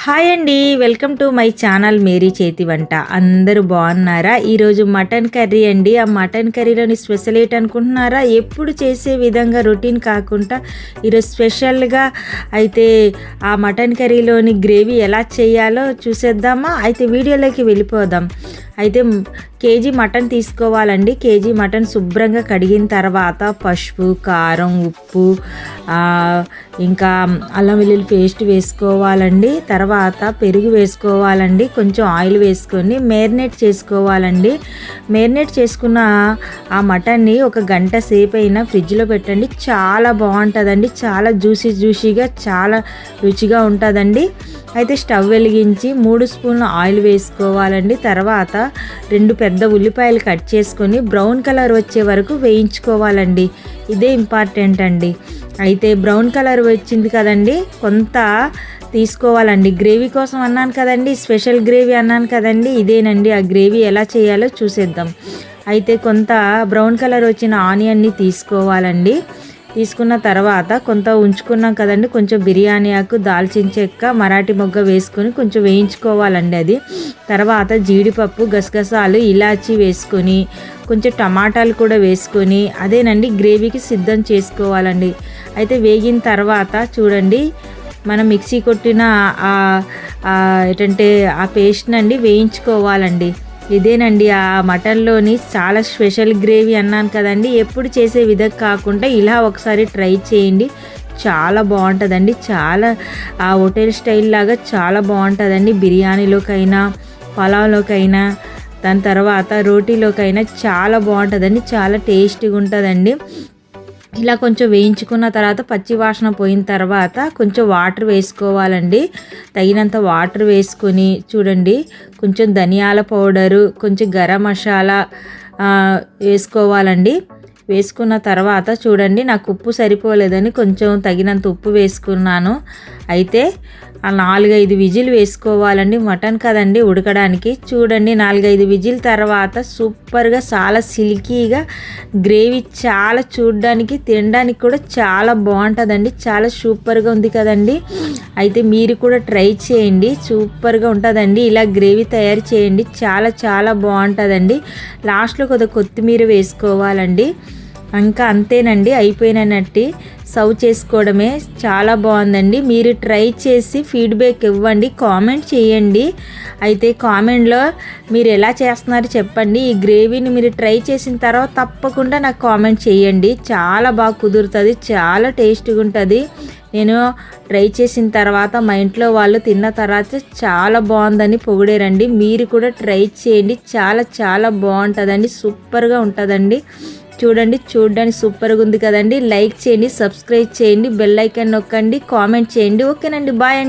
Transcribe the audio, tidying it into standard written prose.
Hi అండి, welcome to my channel మేరీ చేతి వంట. అందరూ బాగున్నారా? ఈరోజు మటన్ కర్రీ అండి. ఆ మటన్ కర్రీలోని స్పెషల్ ఏంటి అనుకుంటున్నారా? ఎప్పుడు చేసే విధంగా రొటీన్ కాకుండా ఈరోజు స్పెషల్గా అయితే ఆ మటన్ కర్రీలోని గ్రేవీ ఎలా చేయాలో చూసేద్దామా? అయితే వీడియోలోకి వెళ్ళిపోదాం. అయితే కేజీ మటన్ తీసుకోవాలండి. కేజీ మటన్ శుభ్రంగా కడిగిన తర్వాత పసుపు, కారం, ఉప్పు, ఇంకా అల్లం వెల్లుల్లి పేస్ట్ వేసుకోవాలండి. తర్వాత పెరుగు వేసుకోవాలండి. కొంచెం ఆయిల్ వేసుకొని మ్యారినేట్ చేసుకోవాలండి. మ్యారినేట్ చేసుకున్న ఆ మటన్ని ఒక గంట సేపు అయినా ఫ్రిడ్జ్లో పెట్టండి. చాలా బాగుంటుందండి. చాలా జ్యూసీగా చాలా రుచిగా ఉంటుందండి. అయితే స్టవ్ వెలిగించి 3 స్పూన్ల ఆయిల్ వేసుకోవాలండి. తర్వాత 2 పెద్ద ఉల్లిపాయలు కట్ చేసుకొని బ్రౌన్ కలర్ వచ్చే వరకు వేయించుకోవాలండి. ఇదే ఇంపార్టెంట్ అండి. అయితే బ్రౌన్ కలర్ వచ్చింది కదండి, కొంత తీసుకోవాలండి. గ్రేవీ కోసం అన్నాను కదండి, స్పెషల్ గ్రేవీ అన్నాను కదండి, ఇదేనండి ఆ గ్రేవీ. ఎలా చేయాలో చూసేద్దాం. అయితే కొంత బ్రౌన్ కలర్ వచ్చిన ఆనియన్ని తీసుకోవాలండి. తీసుకున్న తర్వాత కొంత ఉంచుకున్నాం కదండి, కొంచెం బిర్యానీ ఆకు, దాల్చిన చెక్క, మరాఠీ మొగ్గ వేసుకొని కొంచెం వేయించుకోవాలండి. అది తర్వాత జీడిపప్పు, గసగసాలు, ఇలాచీ వేసుకొని కొంచెం టమాటాలు కూడా వేసుకొని అదేనండి గ్రేవీకి సిద్ధం చేసుకోవాలండి. అయితే వేగిన తర్వాత చూడండి, మనం మిక్సీ కొట్టిన ఏంటంటే ఆ పేస్ట్ని అండి వేయించుకోవాలండి. ఇదేనండి ఆ మటన్లోని చాలా స్పెషల్ గ్రేవీ అన్నాను కదండి. ఎప్పుడు చేసే విధంగా కాకుండా ఇలా ఒకసారి ట్రై చేయండి. చాలా బాగుంటుందండి. చాలా ఆ హోటల్ స్టైల్ లాగా చాలా బాగుంటుందండి. బిర్యానీలోకైనా, పలావ్లోకైనా, దాని తర్వాత రోటీలోకైనా చాలా బాగుంటుందండి. చాలా టేస్టీగా ఉంటుందండి. ఇలా కొంచెం వేయించుకున్న తర్వాత పచ్చి వాసన పోయిన తర్వాత కొంచెం వాటర్ వేసుకోవాలండి. తగినంత వాటర్ వేసుకొని చూడండి, కొంచెం ధనియాల పౌడరు, కొంచెం గరం మసాలా వేసుకోవాలండి. వేసుకున్న తర్వాత చూడండి, నాకు ఉప్పు సరిపోలేదని కొంచెం తగినంత ఉప్పు వేసుకున్నాను. అయితే 4-5 విజిల్ వేసుకోవాలండి. మటన్ కదండి ఉడకడానికి. చూడండి, 4-5 విజిల్ తర్వాత సూపర్గా చాలా సిల్కీగా గ్రేవీ, చాలా చూడడానికి తినడానికి కూడా చాలా బాగుంటుందండి. చాలా సూపర్గా ఉంది కదండి. అయితే మీరు కూడా ట్రై చేయండి, సూపర్గా ఉంటుందండి. ఇలా గ్రేవీ తయారు చేయండి, చాలా చాలా బాగుంటుందండి. లాస్ట్లో కొత్తిమీర వేసుకోవాలండి. ఇంకా అంతేనండి, అయిపోయినట్టు సర్వ్ చేసుకోవడమే. చాలా బాగుందండి. మీరు ట్రై చేసి ఫీడ్బ్యాక్ ఇవ్వండి, కామెంట్ చేయండి. అయితే కామెంట్లో మీరు ఎలా చేస్తున్నారో చెప్పండి. ఈ గ్రేవీని మీరు ట్రై చేసిన తర్వాత తప్పకుండా నాకు కామెంట్ చేయండి. చాలా బాగా కుదురుతుంది, చాలా టేస్టీగా ఉంటుంది. నేను ట్రై చేసిన తర్వాత మా ఇంట్లో వాళ్ళు తిన్న తర్వాత చాలా బాగుందని పొగిడారండి. మీరు కూడా ట్రై చేయండి, చాలా చాలా బాగుంటుందండి. సూపర్గా ఉంటుందండి. చూడడానికి సూపర్గా ఉంది కదండి. లైక్ చేయండి, సబ్స్క్రైబ్ చేయండి, బెల్ ఐకాన్ నొక్కండి, కామెంట్ చేయండి. ఓకేనండి, బాయ్ అండి.